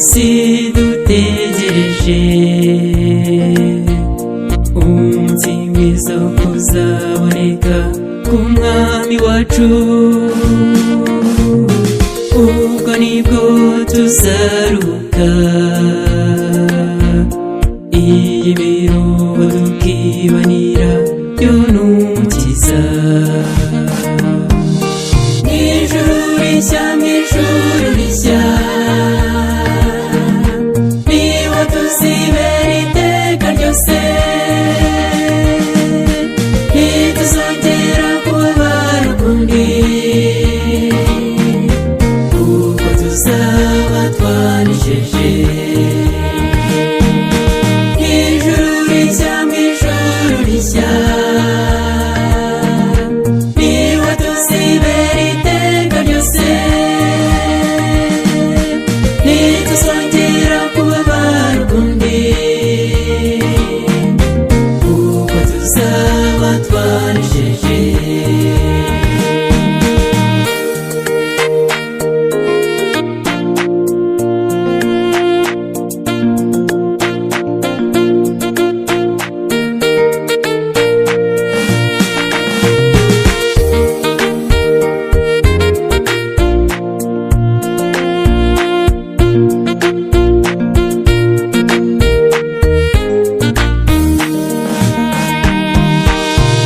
munsi dutegereje, umunsi mwiza wo kuzaboneka k'umwami wacu. Ubwo nibwo tuzaruka iyi miruho tukibanira yo n'umukiza. Mw'ijuru rishya, mw'ijuru rishya, niho tuzibera iteka ryose. Ntituzongera kubabara ukundi, kuko tuzaba twanesheje. Mw'ijuru rishya, mw'ijuru rishya, niho tuzibera iteka ryose. Ntituzongera kubabara ukundi, kuko tuzaba twanesheje.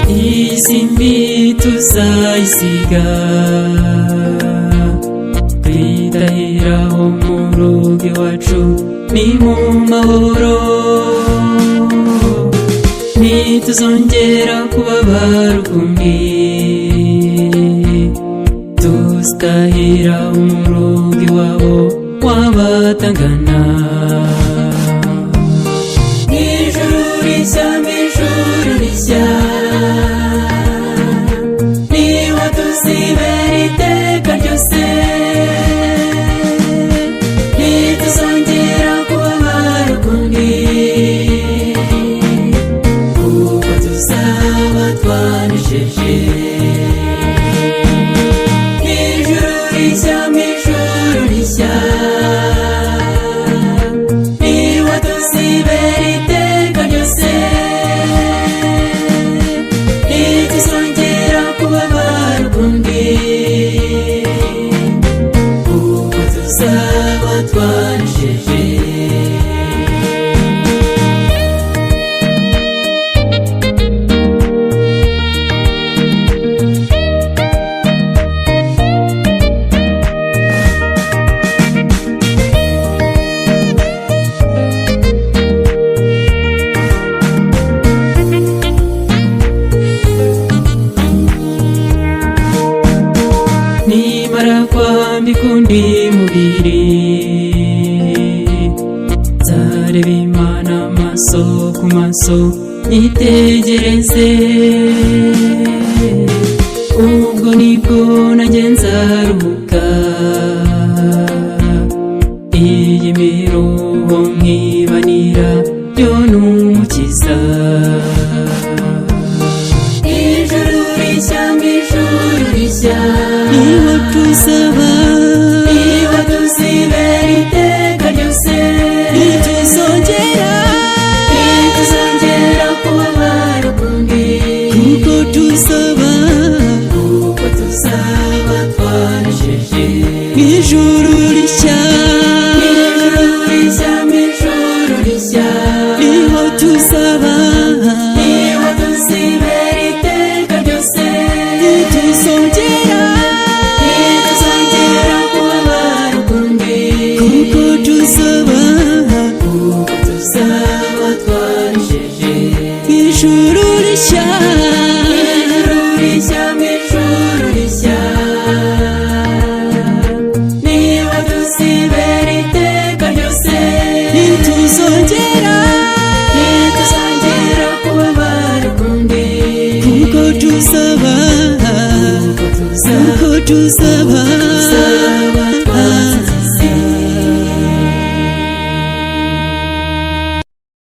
Isi mbi tuzayisiga, twitahiraho mu rugo iwacu ni mu mahoro. Ntituzongera kubabara ukundi, tuzitahira mu rugo iwabo w'abatangana. Mw'ijuru rishya, mw'ijuru rishya, niho tuzibera iteka ryose. Ntituzongera kubabara ukundi, kuko tuzaba twanesheje. Mw'ijuru rishya, mw'ijuru rishya, niho tuzibera iteka ryose. Ntituzongera kubabara ukundi, kuko tuzaba twanesheje. Nimara kwambika undi mubiri, nzareba Imana amaso ku maso nyitegereze. Ubwo nibwo nanjye nzaruhuka iyi miruho nkibanira yo n'umukiza. Ijuru rishya, mw'ijuru rishya, niho tuzaba, niho tuzibera iteka ryose. Ntituzongera kubabara ukundi, kuko tuzaba twanesheje. Mw'ijuru rishya, mw'ijuru rishya, mw'ijuru rishya, niho tuzaba, niho tuzibera iteka ryose. Ntituzongera kubabara ukundi, kuko tuzaba twanesheje. Mw'ijuru rishya, mw'ijuru rishya, mw'ijuru rishya, niho tuzibera iteka ryose. Ntituzongera kubabara ukundi, kuko tuzaba